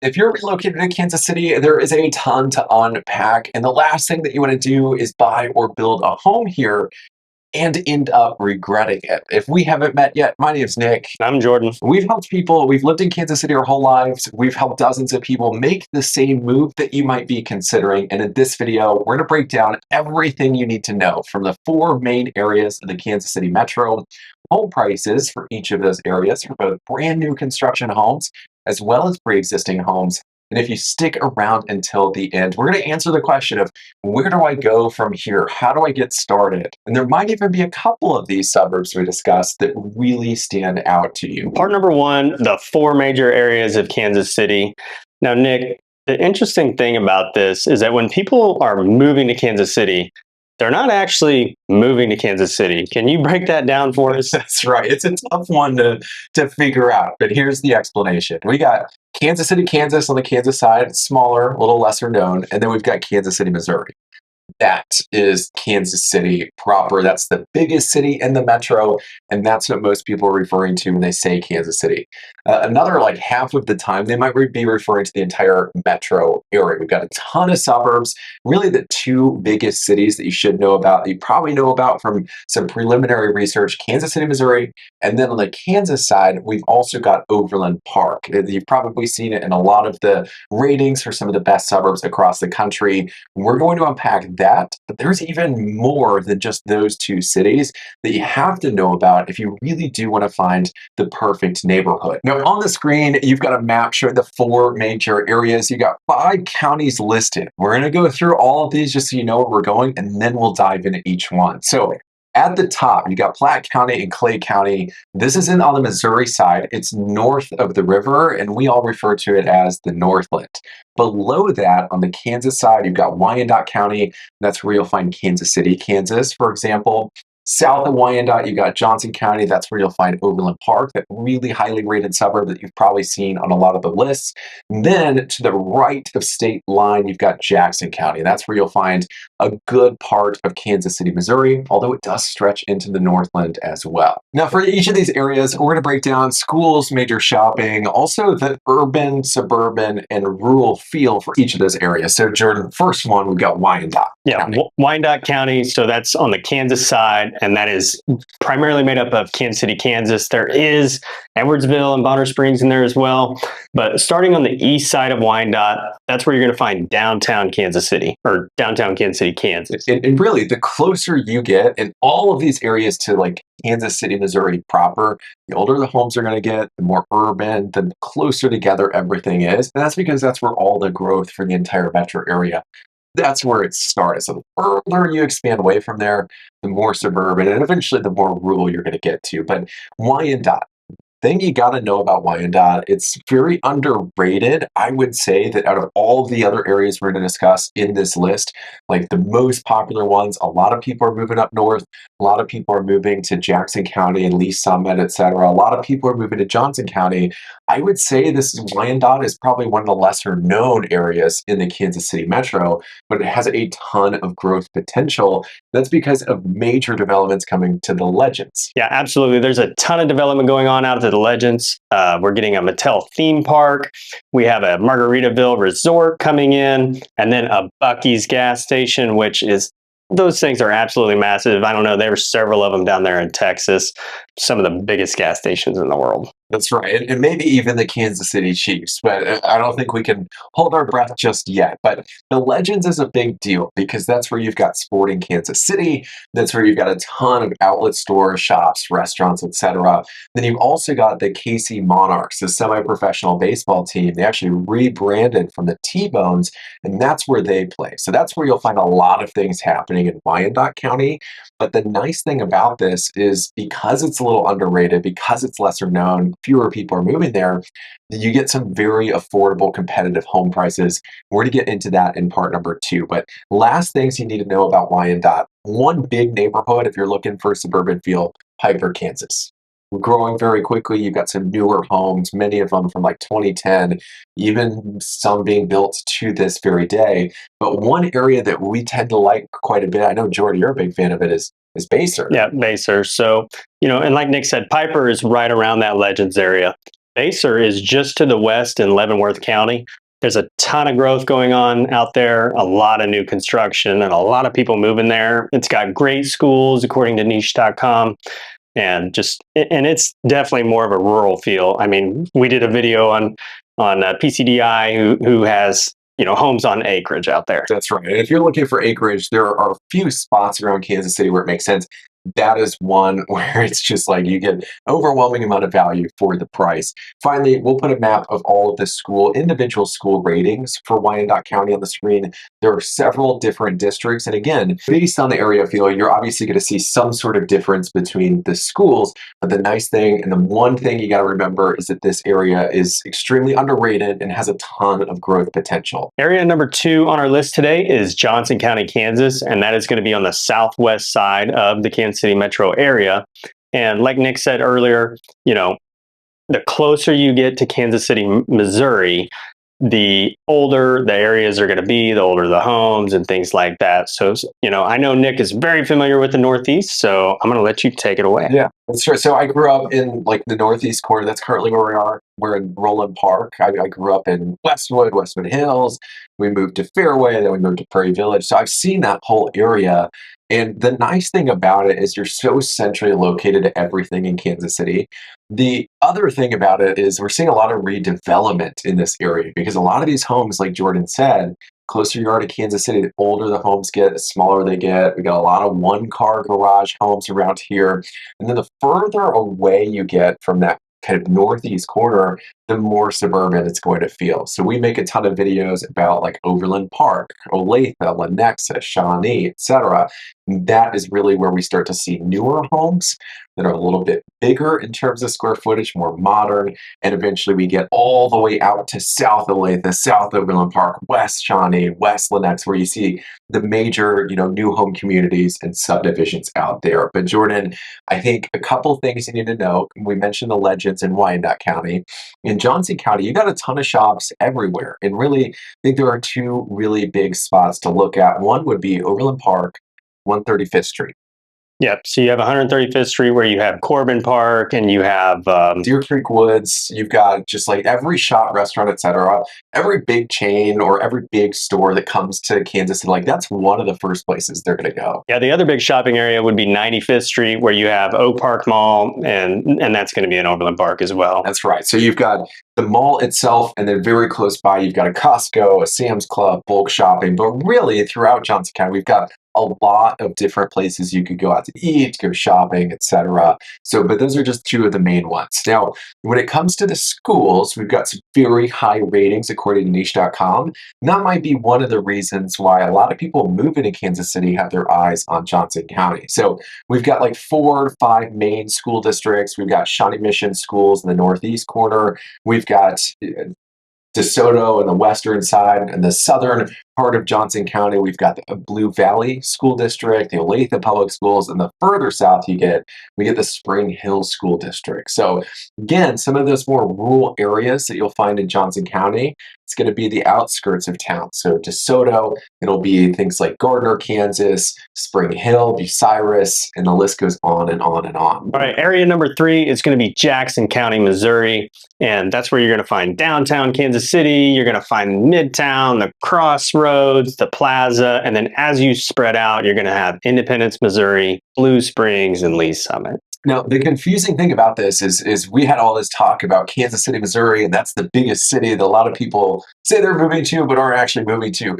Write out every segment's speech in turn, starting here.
If you're relocating to Kansas City, there is a ton to unpack. And the last thing that you want to do is buy or build a home here and end up regretting it. If we haven't met yet, my name's Nick. I'm Jordan. We've helped people, we've lived in Kansas City our whole lives. We've helped dozens of people make the same move that you might be considering. And in this video, we're going to break down everything you need to know from the four main areas of the Kansas City metro, home prices for each of those areas for both brand new construction homes as well as pre-existing homes. And if you stick around until the end, we're going to answer the question of where do I go from here? How do I get started? And there might even be a couple of these suburbs we discussed that really stand out to you. Part number one, the four major areas of Kansas City. Now, Nick, the interesting thing about this is that when people are moving to Kansas City, they're not actually moving to Kansas City. Can you break that down for us? That's right. It's a tough one to figure out, but here's the explanation. We got Kansas City, Kansas on the Kansas side, smaller, a little lesser known, and then we've got Kansas City, Missouri. That is Kansas City proper. That's the biggest city in the metro, and that's what most people are referring to when they say Kansas City. Another like half of the time, they might be referring to the entire metro area. We've got a ton of suburbs. Really, the two biggest cities that you should know about, that you probably know about from some preliminary research, Kansas City, Missouri, and then on the Kansas side, we've also got Overland Park. You've probably seen it in a lot of the ratings for some of the best suburbs across the country. We're going to unpack that, but there's even more than just those two cities that you have to know about if you really do want to find the perfect neighborhood. Now, on the screen, you've got a map showing the four major areas. You got 5 counties listed. We're going to go through all of these just so you know where we're going, and then we'll dive into each one. So at the top, you got Platte County and Clay County. This is on the Missouri side. It's north of the river, and we all refer to it as the Northland. Below that, on the Kansas side, you've got Wyandotte County. That's where you'll find Kansas City, Kansas, for example. South of Wyandotte, you got Johnson County. That's where you'll find Overland Park, that really highly rated suburb that you've probably seen on a lot of the lists. And then to the right of state line, you've got Jackson County. That's where you'll find a good part of Kansas City, Missouri, although it does stretch into the Northland as well. Now, for each of these areas, we're going to break down schools, major shopping, also the urban, suburban, and rural feel for each of those areas. So, Jordan, first one, we've got Wyandotte. Yeah, Wyandotte County. So that's on the Kansas side, and that is primarily made up of Kansas City, Kansas. There is Edwardsville and Bonner Springs in there as well. But starting on the east side of Wyandotte, that's where you're going to find downtown Kansas City, or downtown Kansas City, Kansas. And really, the closer you get in all of these areas to like Kansas City, Missouri proper, the older the homes are going to get, the more urban, the closer together everything is. And that's because that's where all the growth for the entire metro area, that's where it started. So the further you expand away from there, the more suburban and eventually the more rural you're going to get to. But Wyandotte, thing you got to know about Wyandotte, it's very underrated. I would say that out of all of the other areas we're going to discuss in this list, like the most popular ones, a lot of people are moving up north. A lot of people are moving to Jackson County and Lee Summit, etc. A lot of people are moving to Johnson County. I would say Wyandotte is probably one of the lesser known areas in the Kansas City metro, but it has a ton of growth potential. That's because of major developments coming to the Legends. Yeah, absolutely. There's a ton of development going on out at the Legends. We're getting a Mattel theme park. We have a Margaritaville resort coming in, and then a Buc-ee's gas station, which is, those things are absolutely massive. I don't know, there were several of them down there in Texas, some of the biggest gas stations in the world. That's right. And maybe even the Kansas City Chiefs, but I don't think we can hold our breath just yet. But the Legends is a big deal because that's where you've got Sporting Kansas City. That's where you've got a ton of outlet stores, shops, restaurants, etc. Then you've also got the KC Monarchs, the semi-professional baseball team. They actually rebranded from the T-Bones, and that's where they play. So that's where you'll find a lot of things happening in Wyandotte County. But the nice thing about this is because it's a little underrated, because it's lesser known, fewer people are moving there, you get some very affordable, competitive home prices. We're going to get into that in part number 2. But last things you need to know about Wyandotte. One big neighborhood, if you're looking for a suburban feel, Piper, Kansas. We're growing very quickly. You've got some newer homes, many of them from like 2010, even some being built to this very day. But one area that we tend to like quite a bit, I know, Jordan, you're a big fan of it, is Baser. Yeah, Baser. So, and like Nick said, Piper is right around that Legends area. Baser is just to the west in Leavenworth County. There's a ton of growth going on out there, a lot of new construction, and a lot of people moving there. It's got great schools, according to niche.com. And it's definitely more of a rural feel. I mean, we did a video on PCDI who has homes on acreage out there. That's right. And if you're looking for acreage, there are a few spots around Kansas City where it makes sense. That is one where it's just like you get overwhelming amount of value for the price. Finally, we'll put a map of all of the individual school ratings for Wyandotte County on the screen. There are several different districts. And again, based on the area feel, you're obviously going to see some sort of difference between the schools. But the nice thing and the one thing you got to remember is that this area is extremely underrated and has a ton of growth potential. Area number 2 on our list today is Johnson County, Kansas, and that is going to be on the southwest side of the Kansas City metro area. And like Nick said earlier, the closer you get to Kansas City, Missouri, the older the areas are going to be, the older the homes and things like that. So, I know Nick is very familiar with the Northeast, so I'm going to let you take it away. Yeah, that's true. So I grew up in like the Northeast corner. That's currently where we are. We're in Overland Park. I grew up in Westwood Hills. We moved to Fairway, then we moved to Prairie Village. So I've seen that whole area. And the nice thing about it is you're so centrally located to everything in Kansas City. The other thing about it is we're seeing a lot of redevelopment in this area because a lot of these homes, like Jordan said, closer you are to Kansas City, the older the homes get, the smaller they get. We got a lot of one-car garage homes around here. And then the further away you get from that kind of northeast corner, the more suburban it's going to feel. So we make a ton of videos about like Overland Park, Olathe, Lenexa, Shawnee, etc. That is really where we start to see newer homes that are a little bit bigger in terms of square footage, more modern, and eventually we get all the way out to South Olathe, South Overland Park, West Shawnee, West Lenexa, where you see the major, new home communities and subdivisions out there. But Jordan, I think a couple things you need to know. We mentioned the legends in Wyandotte County. In Johnson County, you got a ton of shops everywhere. And really, I think there are two really big spots to look at. One would be Overland Park, 135th Street. Yep. So you have 135th Street where you have Corbin Park and you have Deer Creek Woods. You've got just like every shop, restaurant, etc. Every big chain or every big store that comes to Kansas City, like that's one of the first places they're going to go. Yeah, the other big shopping area would be 95th Street where you have Oak Park Mall, and that's going to be in Overland Park as well. That's right. So you've got the mall itself, and then very close by, you've got a Costco, a Sam's Club, bulk shopping. But really, throughout Johnson County, we've got a lot of different places you could go out to eat, go shopping, etc. So, but those are just two of the main ones. Now, when it comes to the schools, we've got some very high ratings according to niche.com. And that might be one of the reasons why a lot of people moving to Kansas City have their eyes on Johnson County. So we've got like 4 or 5 main school districts. We've got Shawnee Mission schools in the northeast corner. We've got DeSoto in the western side, and the southern part of Johnson County, we've got the Blue Valley School District, the Olathe Public Schools, and the further south we get the Spring Hill School District. So again, some of those more rural areas that you'll find in Johnson County, it's going to be the outskirts of town. So DeSoto, it'll be things like Gardner, Kansas, Spring Hill, Bucyrus, and the list goes on and on and on. All right, area number 3 is going to be Jackson County, Missouri, and that's where you're going to find downtown Kansas City. You're going to find Midtown, the Crossroads, the Plaza, and then as you spread out, you're going to have Independence, Missouri, Blue Springs, and Lee Summit. Now, the confusing thing about this is we had all this talk about Kansas City, Missouri, and that's the biggest city that a lot of people say they're moving to, but aren't actually moving to.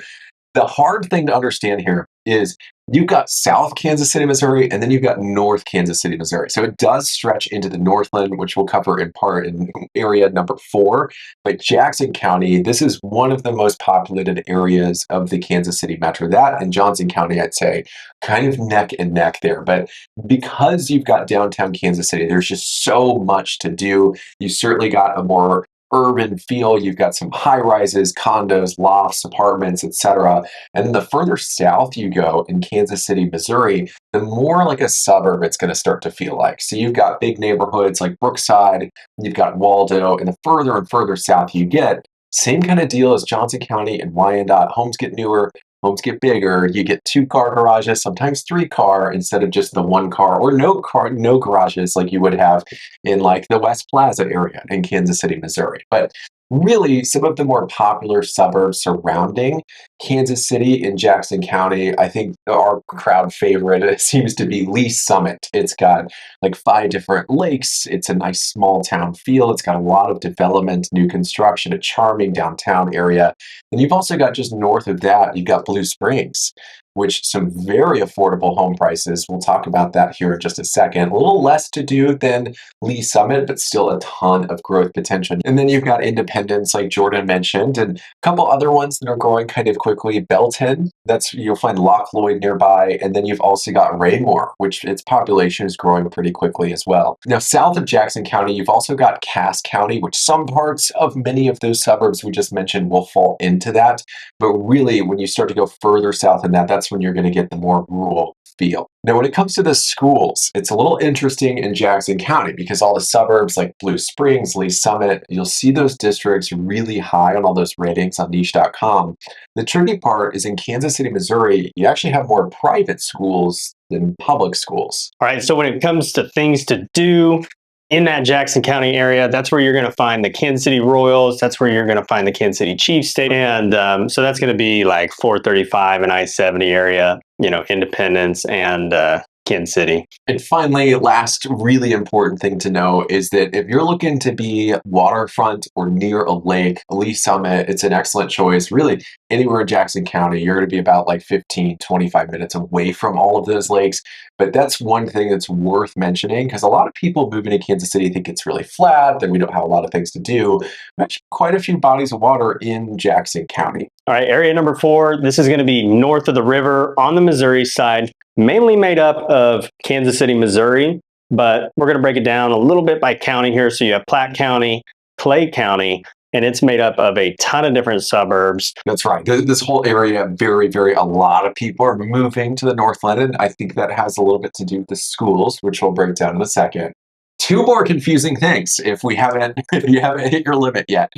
The hard thing to understand here is you've got South Kansas City, Missouri, and then you've got North Kansas City, Missouri. So it does stretch into the Northland, which we'll cover in part in area number 4. But Jackson County, this is one of the most populated areas of the Kansas City metro. That and Johnson County, I'd say, kind of neck and neck there. But because you've got downtown Kansas City, there's just so much to do. You certainly got a more urban feel. You've got some high rises, condos, lofts, apartments, etc. And then the further south you go in Kansas City, Missouri, the more like a suburb it's going to start to feel like. So you've got big neighborhoods like Brookside, you've got Waldo, and the further and further south you get, same kind of deal as Johnson County and Wyandotte. Homes get newer, homes get bigger. You get 2-car garages, sometimes 3-car, instead of just the 1-car or no garages like you would have in like the West Plaza area in Kansas City, Missouri. But really, some of the more popular suburbs surrounding Kansas City in Jackson County, I think our crowd favorite seems to be Lee Summit. It's got like 5 different lakes. It's a nice small town feel. It's got a lot of development, new construction, a charming downtown area. And you've also got just north of that, you've got Blue Springs, which some very affordable home prices. We'll talk about that here in just a second. A little less to do than Lee Summit, but still a ton of growth potential. And then you've got Independence, like Jordan mentioned, and a couple other ones that are growing kind of quickly. Belton, that's you'll find Loch Lloyd nearby, and then you've also got Raymore, which its population is growing pretty quickly as well. Now, south of Jackson County, you've also got Cass County, which some parts of many of those suburbs we just mentioned will fall into that. But really, when you start to go further south than that, that's when you're going to get the more rural feel. Now, when it comes to the schools, it's a little interesting in Jackson County because all the suburbs like Blue Springs, Lee Summit, you'll see those districts really high on all those ratings on niche.com. The tricky part is in Kansas City, Missouri, you actually have more private schools than public schools. All right, so when it comes to things to do in that Jackson County area, that's where you're going to find the Kansas City Royals. That's where you're going to find the Kansas City Chiefs Stadium. And so that's going to be like 435 and I-70 area, Independence and Kansas City. And finally, last really important thing to know is that if you're looking to be waterfront or near a lake, Lee Summit, it's an excellent choice. Really, anywhere in Jackson County, you're going to be about like 15, 25 minutes away from all of those lakes. But that's one thing that's worth mentioning because a lot of people moving to Kansas City think it's really flat, that we don't have a lot of things to do. Actually, quite a few bodies of water in Jackson County. All right, area number 4, this is going to be north of the river on the Missouri side, mainly made up of Kansas City, Missouri, but we're going to break it down a little bit by county here. So you have Platte County, Clay County, and it's made up of a ton of different suburbs. That's right. This whole area, a lot of people are moving to the Northland, and I think that has a little bit to do with the schools, which we'll break down in a second. 2 more confusing things if you haven't hit your limit yet.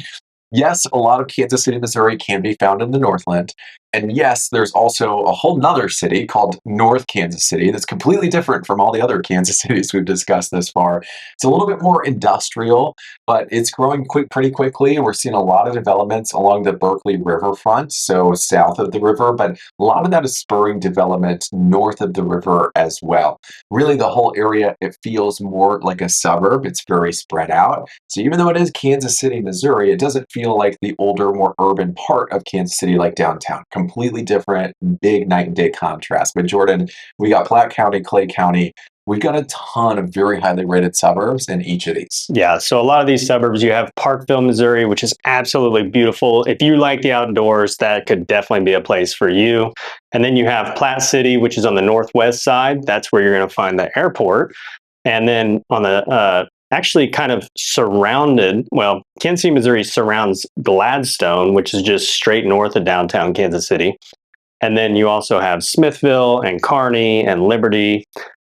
Yes, a lot of Kansas City, Missouri can be found in the Northland. And yes, there's also a whole nother city called North Kansas City that's completely different from all the other Kansas cities we've discussed this far. It's a little bit more industrial, but it's growing pretty quickly. We're seeing a lot of developments along the Berkeley riverfront, so south of the river, but a lot of that is spurring development north of the river as well. Really, the whole area, it feels more like a suburb. It's very spread out. So even though it is Kansas City, Missouri, it doesn't feel like the older, more urban part of Kansas City like downtown. Completely different, big night and day contrast. But Jordan, we got Platte County, Clay County. We got a ton of very highly rated suburbs in each of these. Yeah, so a lot of these suburbs, you have Parkville, Missouri, which is absolutely beautiful. If you like the outdoors, that could definitely be a place for you. And then you have Platte City, which is on the northwest side. That's where you're going to find the airport. And then on the actually kind of surrounded, well, Kansas City, Missouri surrounds Gladstone, which is just straight north of downtown Kansas City. And then you also have Smithville and Kearney and Liberty.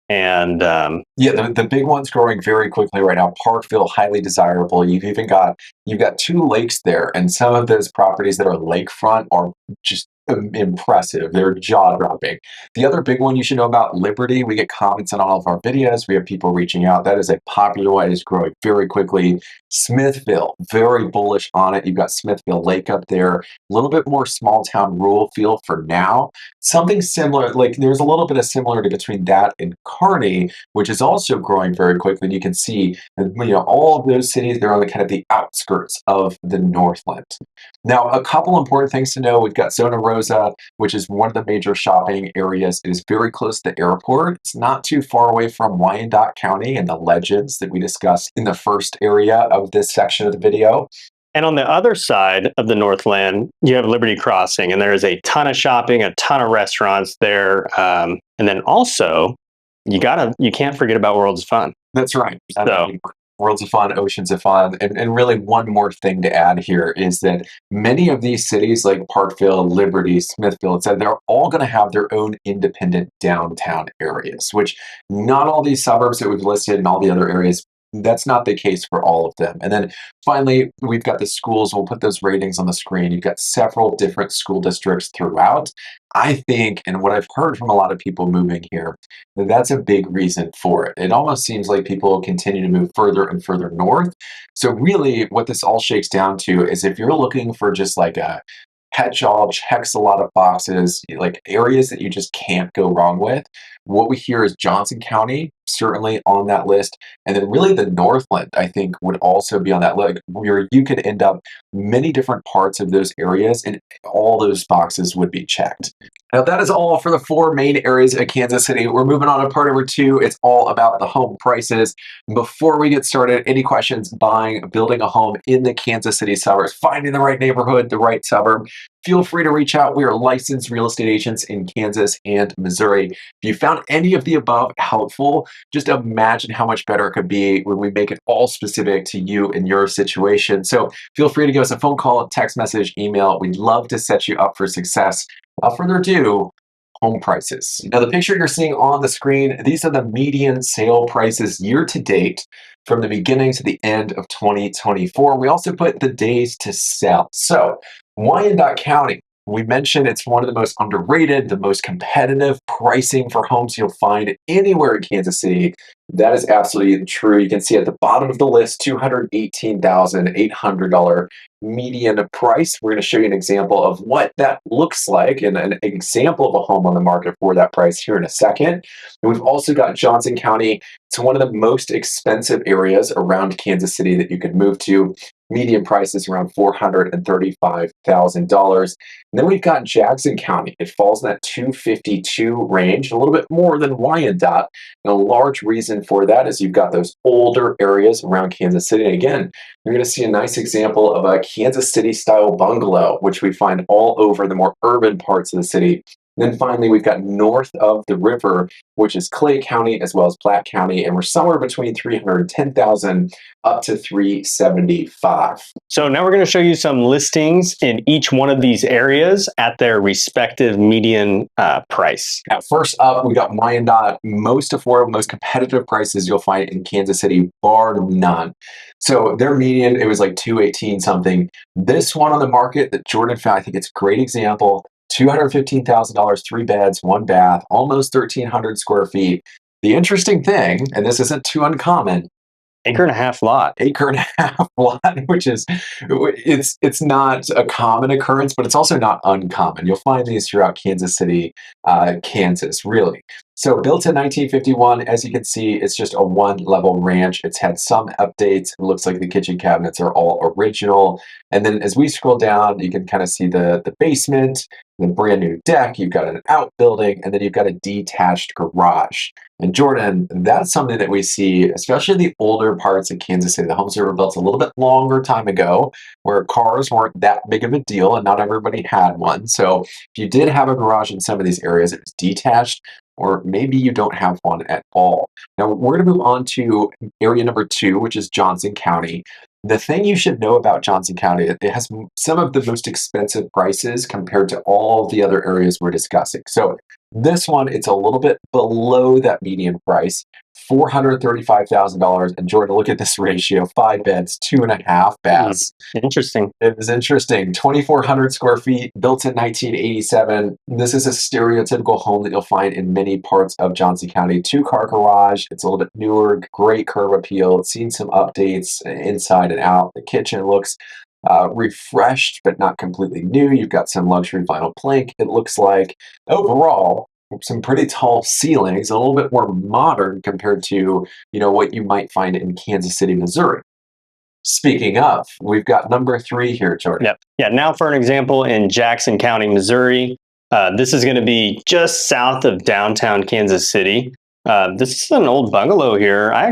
And the big one's growing very quickly right now. Parkville, highly desirable. You've got 2 lakes there, and some of those properties that are lakefront are just impressive. They're jaw-dropping. The other big one you should know about, Liberty. We get comments on all of our videos. We have people reaching out. That is a popular one. It is growing very quickly. Smithville, very bullish on it. You've got Smithville Lake up there. A little bit more small town rural feel for now. Something similar, like there's a little bit of similarity between that and Kearney, which is also growing very quickly. And you can see, all of those cities, they're on the kind of the outskirts of the Northland. Now, a couple important things to know. We've got Zona Rosa, which is one of the major shopping areas. It is very close to the airport. It's not too far away from Wyandotte County and the legends that we discussed in the first area of this section of the video. And on the other side of the Northland, you have Liberty Crossing, and there is a ton of shopping, a ton of restaurants there. And then also, you can't forget about Worlds of Fun. That's right. So, Worlds of Fun, Oceans of Fun. And really one more thing to add here is that many of these cities like Parkville, Liberty, Smithville, etc., they're all going to have their own independent downtown areas, which not all these suburbs that we've listed and all the other areas That's not the case for all of them. And then finally, we've got the schools. We'll put those ratings on the screen. You've got several different school districts throughout. I think, and what I've heard from a lot of people moving here, that's a big reason for it. It almost seems like people continue to move further and further north. So, really, what this all shakes down to is if you're looking for just like a catch-all, checks a lot of boxes, like areas that you just can't go wrong with. What we hear is Johnson County, certainly on that list. And then really the Northland, I think, would also be on that list, where you could end up many different parts of those areas and all those boxes would be checked. Now, that is all for the four main areas of Kansas City. We're moving on to part number two. It's all about the home prices. Before we get started, any questions buying, building a home in the Kansas City suburbs, finding the right neighborhood, the right suburb, feel free to reach out. We are licensed real estate agents in Kansas and Missouri. If you found any of the above helpful, just imagine how much better it could be when we make it all specific to you and your situation. So feel free to give us a phone call, text message, email. We'd love to set you up for success. Without further ado, home prices. Now, the picture you're seeing on the screen, these are the median sale prices year to date from the beginning to the end of 2024. We also put the days to sell. So, Wyandotte County, we mentioned it's one of the most underrated, the most competitive pricing for homes you'll find anywhere in Kansas City. That is absolutely true. You can see at the bottom of the list, $218,800 median price. We're going to show you an example of what that looks like and an example of a home on the market for that price here in a second. And we've also got Johnson County. It's one of the most expensive areas around Kansas City that you could move to. Median price is around $435,000. And then we've got Jackson County. It falls in that 252 range, a little bit more than Wyandotte. And a large reason for that is you've got those older areas around Kansas City. And again, you're going to see a nice example of a Kansas City style bungalow, which we find all over the more urban parts of the city. And then finally, we've got north of the river, which is Clay County as well as Platte County, and we're somewhere between 310,000 up to 375. So now we're going to show you some listings in each one of these areas at their respective median price. Now, first up, we got Wyandotte, most affordable, most competitive prices you'll find in Kansas City, bar none. So their median, it was like 218 something. This one on the market that Jordan found, I think it's a great example. $215,000, 3 beds, 1 bath, almost 1,300 square feet. The interesting thing, and this isn't too uncommon, Acre and a half lot. acre and a half lot, which is it's not a common occurrence, but it's also not uncommon. You'll find these throughout Kansas City, Kansas, really. So built in 1951, as you can see, it's just a one-level ranch. It's had some updates. It looks like the kitchen cabinets are all original. And then as we scroll down, you can kind of see the basement, the brand new deck. You've got an outbuilding, and then you've got a detached garage. And Jordan, that's something that we see, especially in the older parts of Kansas City. The homes that were built a little bit longer time ago, where cars weren't that big of a deal and not everybody had one. So if you did have a garage in some of these areas, it was detached, or maybe you don't have one at all. Now we're going to move on to area number 2, which is Johnson County. The thing you should know about Johnson County, it has some of the most expensive prices compared to all the other areas we're discussing. So this one, it's a little bit below that median price, $435,000. And Jordan, look at this ratio: 5 beds, 2.5 baths. Interesting. It was interesting. 2,400 square feet, built in 1987. This is a stereotypical home that you'll find in many parts of Johnson County. 2-car garage. It's a little bit newer, great curb appeal. It's seen some updates inside and out. The kitchen looks refreshed, but not completely new. You've got some luxury vinyl plank, it looks like. Overall, some pretty tall ceilings, a little bit more modern compared to, what you might find in Kansas City, Missouri. Speaking of, we've got number 3 here, Jordan. Yep. Yeah. Now for an example in Jackson County, Missouri. This is going to be just south of downtown Kansas City. This is an old bungalow here. I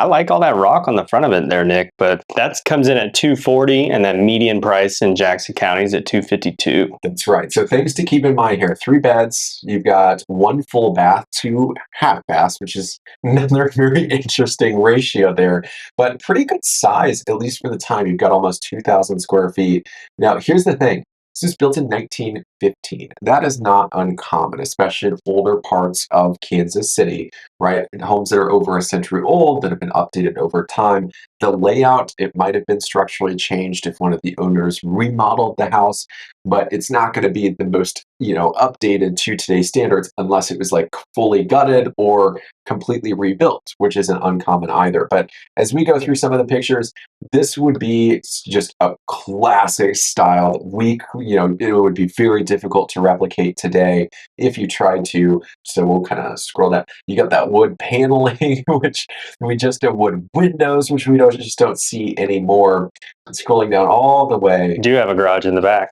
like all that rock on the front of it there, Nick, but that comes in at $240, and that median price in Jackson County is at $252. That's right. So things to keep in mind here: 3 beds, you've got 1 full bath, 2 half baths, which is another very interesting ratio there, but pretty good size, at least for the time. You've got almost 2,000 square feet. Now, here's the thing. This was built in 1915. That is not uncommon, especially in older parts of Kansas City, right? And homes that are over a century old that have been updated over time. The layout, it might have been structurally changed if one of the owners remodeled the house, but it's not going to be the most, updated to today's standards unless it was like fully gutted or completely rebuilt, which isn't uncommon either. But as we go through some of the pictures, this would be just a classic style that it would be very difficult to replicate today if you tried to. So we'll kind of scroll down. You got that wood paneling, which we just have wood windows, which we don't see anymore. Scrolling down all the way, Do have a garage in the back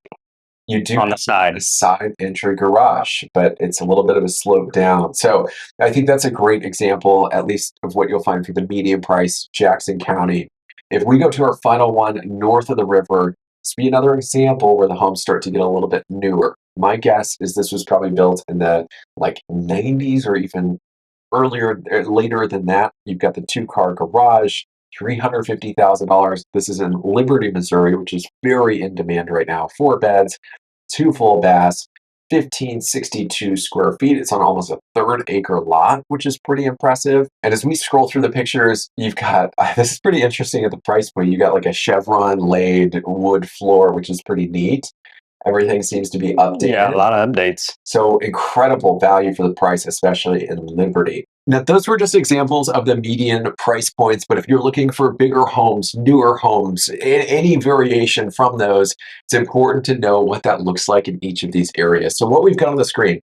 you do on the have side. a side entry garage, but it's a little bit of a slope down. So I think that's a great example, at least of what you'll find for the medium price Jackson County. If we go to our final one north of the river, this would be another example where the homes start to get a little bit newer. My guess is this was probably built in the like 90s or even earlier, later than that. You've got the two-car garage, $350,000. This is in Liberty, Missouri, which is very in demand right now. 4 beds, 2 full baths, 1562 square feet. It's on almost a third-acre lot, which is pretty impressive. And as we scroll through the pictures, you've got this is pretty interesting at the price point. You got like a chevron laid wood floor, which is pretty neat. Everything seems to be updated. Yeah, a lot of updates. So incredible value for the price, especially in Liberty. Now, those were just examples of the median price points, but if you're looking for bigger homes, newer homes, any variation from those, it's important to know what that looks like in each of these areas. So what we've got on the screen,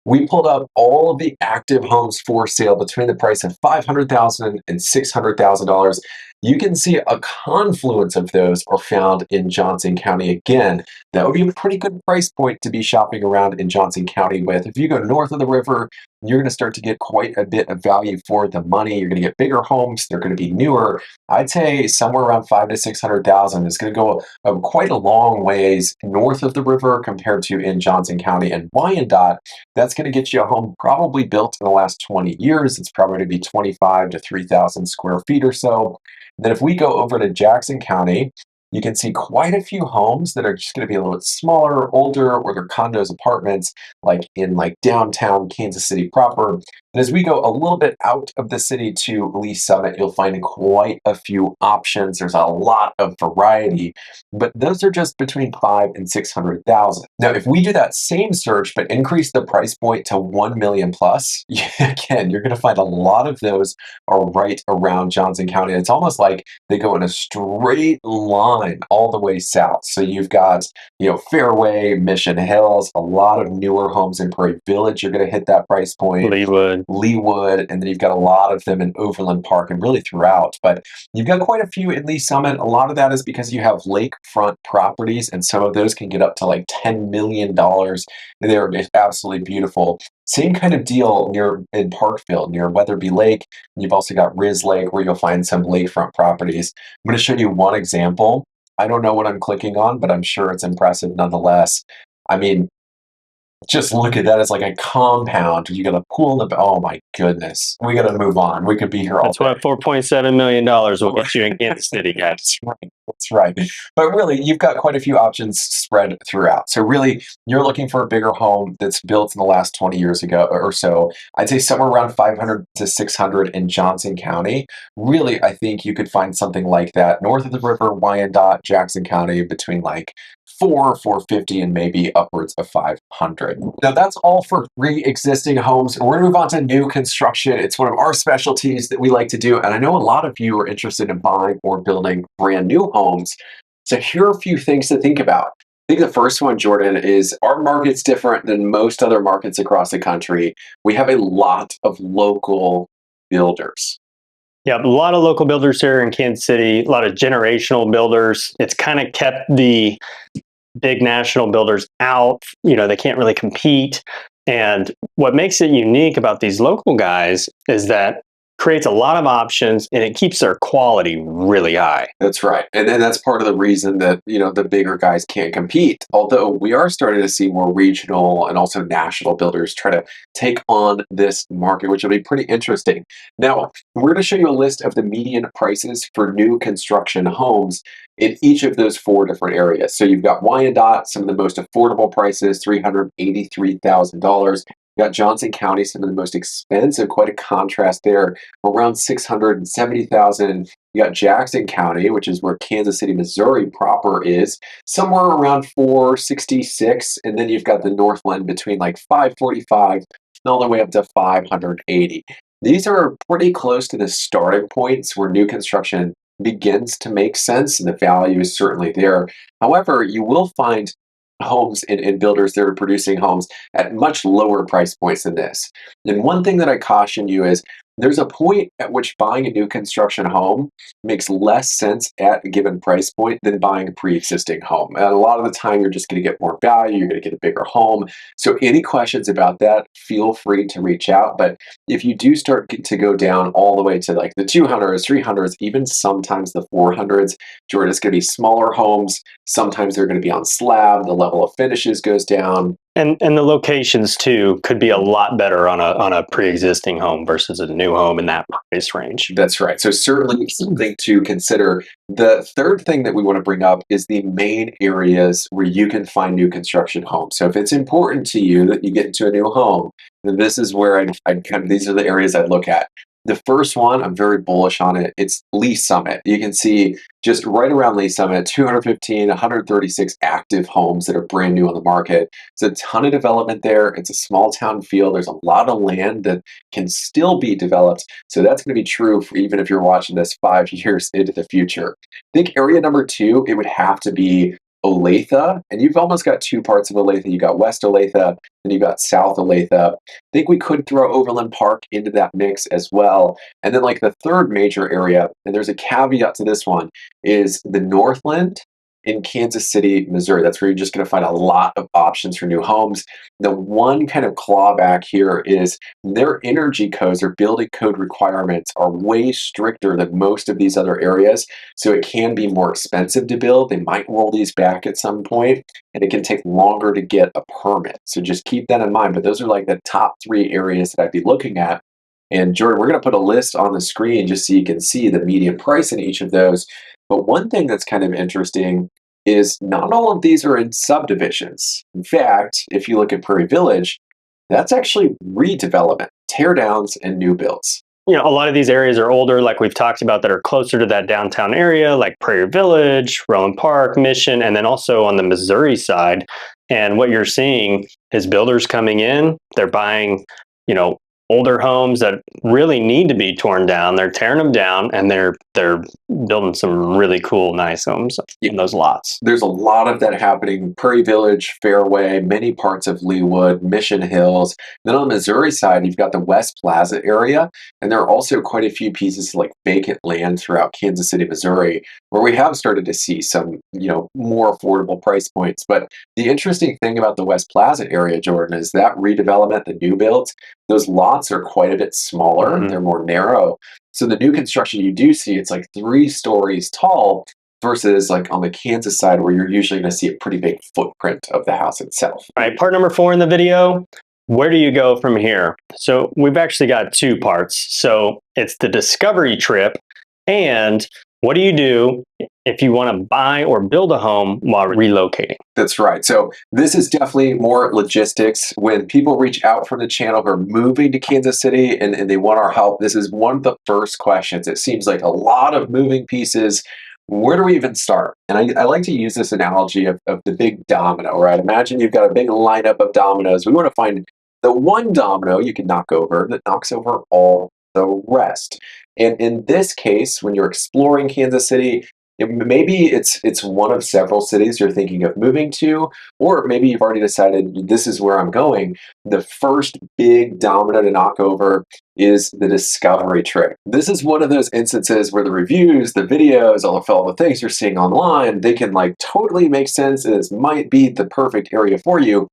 we pulled up all of the active homes for sale between the price of $500,000 and $600,000. You can see a confluence of those are found in Johnson County. Again, that would be a pretty good price point to be shopping around in Johnson County with. If you go north of the river, you're going to start to get quite a bit of value for the money. You're going to get bigger homes. They're going to be newer. I'd say somewhere around 500,000 to 600,000 is going to go quite a long ways north of the river compared to in Johnson County and Wyandotte. That's going to get you a home probably built in the last 20 years. It's probably going to be 25 to 3,000 square feet or so. Then if we go over to Jackson County, you can see quite a few homes that are just going to be a little bit smaller, older, or they're condos, apartments, like in like downtown Kansas City proper. And as we go a little bit out of the city to Lee Summit, you'll find quite a few options. There's a lot of variety, but those are just between 5 and 600,000. Now, if we do that same search but increase the price point to 1 million plus, again, you're going to find a lot of those are right around Johnson County. It's almost like they go in a straight line all the way south. So you've got, Fairway, Mission Hills, a lot of newer homes in Prairie Village. You're going to hit that price point. Leewood, and then you've got a lot of them in Overland Park and really throughout. But you've got quite a few in Lee Summit. A lot of that is because you have lakefront properties, and some of those can get up to like $10 million. And they're absolutely beautiful. Same kind of deal in Parkville, near Weatherby Lake. You've also got Riz Lake, where you'll find some lakefront properties. I'm going to show you one example. I don't know what I'm clicking on, but I'm sure it's impressive nonetheless. I mean, just look at that as like a compound. You got a pool in the. Oh my goodness, we got to move on. We could be here all That's day. what $4.7 million will get you in Kansas City, guys. That's right. But really, you've got quite a few options spread throughout. So really, you're looking for a bigger home that's built in the last 20 years ago or so. I'd say somewhere around 500 to 600 in Johnson County. Really, I think you could find something like that north of the river, Wyandotte, Jackson County, between like 450 and maybe upwards of 500. Now that's all for pre-existing homes. We're gonna move on to new construction. It's one of our specialties that we like to do. And I know a lot of you are interested in buying or building brand new homes. So here are a few things to think about. I think the first one, Jordan, is our market's different than most other markets across the country. We have a lot of local builders. Yeah, a lot of local builders here in Kansas City, a lot of generational builders. It's kind of kept the big national builders out. They can't really compete. And what makes it unique about these local guys is that creates a lot of options, and it keeps their quality really high. That's right. And that's part of the reason that, the bigger guys can't compete. Although we are starting to see more regional and also national builders try to take on this market, which will be pretty interesting. Now, we're going to show you a list of the median prices for new construction homes in each of those four different areas. So you've got Wyandotte, some of the most affordable prices, $383,000. You got Johnson County, some of the most expensive, quite a contrast there, around 670,000. You got Jackson County, which is where Kansas City, Missouri proper is, somewhere around 466, and then you've got the Northland between like 545 and all the way up to 580. These are pretty close to the starting points where new construction begins to make sense, and the value is certainly there. However, you will find homes and builders that are producing homes at much lower price points than this. And one thing that I caution you is there's a point at which buying a new construction home makes less sense at a given price point than buying a pre-existing home. And a lot of the time, you're just going to get more value, you're going to get a bigger home. So, any questions about that, feel free to reach out. But if you do start to go down all the way to like the 200s, 300s, even sometimes the 400s, Jordan, it's going to be smaller homes. Sometimes they're going to be on slab. The level of finishes goes down. And the locations too could be a lot better on a pre-existing home versus a new home in that price range. That's right. So certainly something to consider. The third thing that we want to bring up is the main areas where you can find new construction homes. So if it's important to you that you get into a new home, then this is where I'd kind of, these are the areas I'd look at. The first one, I'm very bullish on it. It's Lee Summit. You can see just right around Lee Summit, 215, 136 active homes that are brand new on the market. There's a ton of development there. It's a small town feel. There's a lot of land that can still be developed. So that's going to be true for even if you're watching this 5 years into the future. I think area number two, it would have to be Olathe, and you've almost got two parts of Olathe. You got West Olathe, and you got South Olathe. I think we could throw Overland Park into that mix as well. And then, like the third major area, and there's a caveat to this one, is the Northland in Kansas City, Missouri. That's where you're just going to find a lot of options for new homes. The one kind of clawback here is their energy codes or building code requirements are way stricter than most of these other areas. So it can be more expensive to build. They might roll these back at some point, and it can take longer to get a permit. So just keep that in mind. But those are like the top three areas that I'd be looking at. And Jordan, we're going to put a list on the screen just so you can see the median price in each of those. But one thing that's kind of interesting is not all of these are in subdivisions. In fact, if you look at Prairie Village, that's actually redevelopment, tear downs, and new builds. A lot of these areas are older, like we've talked about, that are closer to that downtown area, like Prairie Village, Roland Park, Mission, and then also on the Missouri side. And what you're seeing is builders coming in, they're buying, older homes that really need to be torn down. They're tearing them down, and they're building some really cool, nice homes in those lots. There's a lot of that happening. Prairie Village, Fairway, many parts of Leawood, Mission Hills. Then on the Missouri side, you've got the West Plaza area, and there are also quite a few pieces of like vacant land throughout Kansas City, Missouri, where we have started to see some, more affordable price points. But the interesting thing about the West Plaza area, Jordan, is that redevelopment, the new builds, those lots are quite a bit smaller. Mhm. They're more narrow. So the new construction you do see, it's like 3 stories tall versus like on the Kansas side where you're usually going to see a pretty big footprint of the house itself. All right, part number 4 in the video. Where do you go from here? So we've actually got 2 parts. So it's the discovery trip, and what do you do if you want to buy or build a home while relocating? That's right. So this is definitely more logistics. When people reach out from the channel who are moving to Kansas City and they want our help, this is one of the first questions. It seems like a lot of moving pieces. Where do we even start? And I like to use this analogy of the big domino, right? Imagine you've got a big lineup of dominoes. We want to find the one domino you can knock over that knocks over all the rest. And in this case, when you're exploring Kansas City, maybe it's one of several cities you're thinking of moving to, or maybe you've already decided this is where I'm going. The first big domino to knock over is the discovery trip. This is one of those instances where the reviews, the videos, all the things you're seeing online, they can like totally make sense, and this might be the perfect area for you.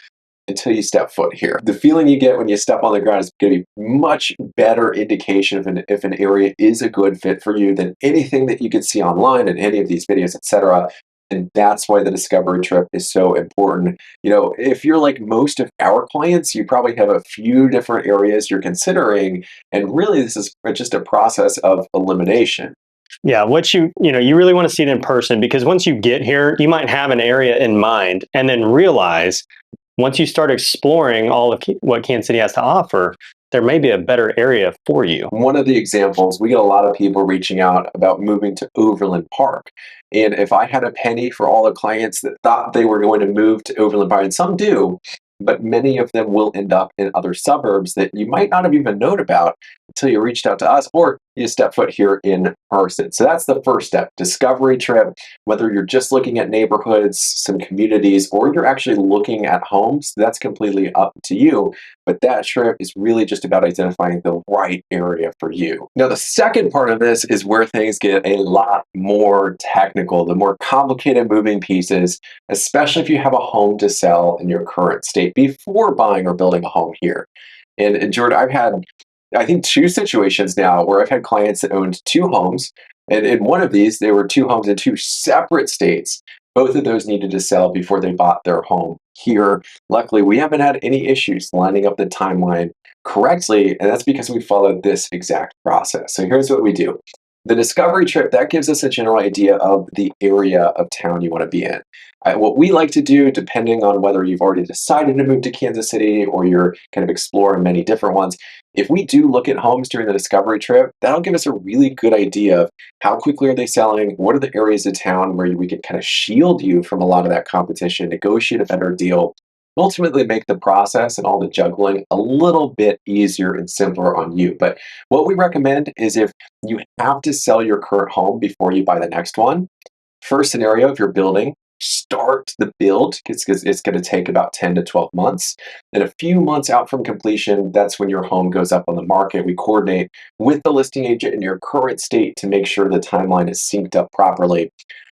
until you step foot here. The feeling you get when you step on the ground is going to be much better indication of if an area is a good fit for you than anything that you could see online in any of these videos, etc. And that's why the discovery trip is so important. If you're like most of our clients, you probably have a few different areas you're considering. And really, this is just a process of elimination. Yeah, what you really want to see it in person, because once you get here, you might have an area in mind and then realize once you start exploring all of what Kansas City has to offer, there may be a better area for you. One of the examples, we get a lot of people reaching out about moving to Overland Park. And if I had a penny for all the clients that thought they were going to move to Overland Park, and some do, but many of them will end up in other suburbs that you might not have even known about until you reached out to us or you step foot here in person. So that's the first step, discovery trip. Whether you're just looking at neighborhoods, some communities, or you're actually looking at homes, that's completely up to you. But that trip is really just about identifying the right area for you. Now, the second part of this is where things get a lot more technical, the more complicated moving pieces, especially if you have a home to sell in your current state before buying or building a home here. And Jordan, I've had, I think, two situations now where I've had clients that owned two homes. And in one of these, there were two homes in two separate states. Both of those needed to sell before they bought their home here. Luckily, we haven't had any issues lining up the timeline correctly, and that's because we followed this exact process. So here's what we do. The discovery trip, that gives us a general idea of the area of town you want to be in. What we like to do, depending on whether you've already decided to move to Kansas City or you're kind of exploring many different ones, if we do look at homes during the discovery trip, that'll give us a really good idea of how quickly are they selling, what are the areas of town where we can kind of shield you from a lot of that competition, negotiate a better deal, ultimately make the process and all the juggling a little bit easier and simpler on you. But what we recommend is if you have to sell your current home before you buy the next one, first scenario, if you're building, start the build because it's going to take about 10 to 12 months. Then a few months out from completion, that's when your home goes up on the market. We coordinate with the listing agent in your current state to make sure the timeline is synced up properly.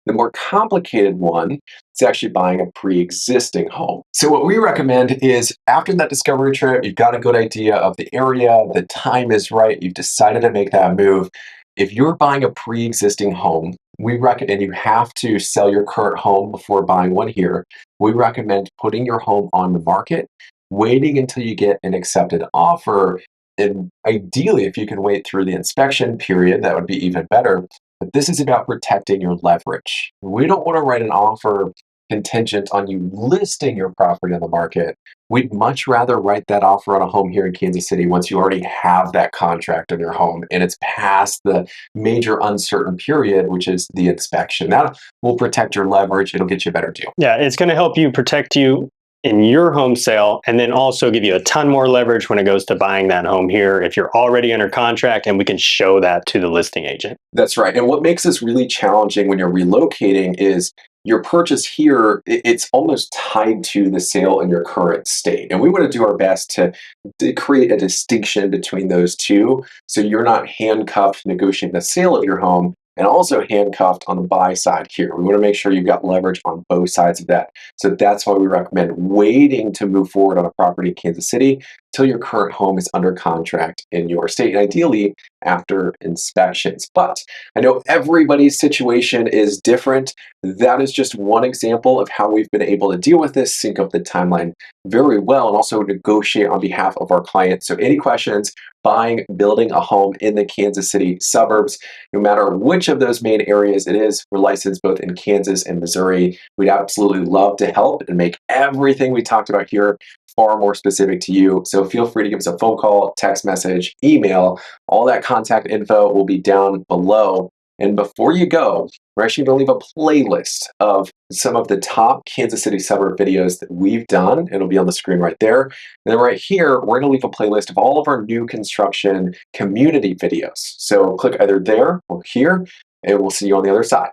The more complicated one is actually buying a pre-existing home. So what we recommend is after that discovery trip, you've got a good idea of the area, the time is right, you've decided to make that move. If you're buying a pre-existing home, we recommend, and you have to sell your current home before buying one here, we recommend putting your home on the market, waiting until you get an accepted offer, and ideally, if you can wait through the inspection period, that would be even better. But this is about protecting your leverage. We don't want to write an offer contingent on you listing your property on the market. We'd much rather write that offer on a home here in Kansas City once you already have that contract on your home and it's past the major uncertain period, which is the inspection. That will protect your leverage. It'll get you a better deal. Yeah, it's going to help you protect you in your home sale and then also give you a ton more leverage when it goes to buying that home here if you're already under contract, and we can show that to the listing agent. That's right. And what makes this really challenging when you're relocating is your purchase here, it's almost tied to the sale in your current state. And we want to do our best to create a distinction between those two so you're not handcuffed negotiating the sale of your home and also handcuffed on the buy side here. We want to make sure you've got leverage on both sides of that. So that's why we recommend waiting to move forward on a property in Kansas City till your current home is under contract in your state, and ideally after inspections. But I know everybody's situation is different. That is just one example of how we've been able to deal with this, sync up the timeline very well, and also negotiate on behalf of our clients. So any questions, buying, building a home in the Kansas City suburbs, no matter which of those main areas it is, we're licensed both in Kansas and Missouri. We'd absolutely love to help and make everything we talked about here far more specific to you. So feel free to give us a phone call, text message, email. All that contact info will be down below. And before you go, we're actually going to leave a playlist of some of the top Kansas City suburb videos that we've done. It'll be on the screen right there. And then right here, we're going to leave a playlist of all of our new construction community videos. So click either there or here, and we'll see you on the other side.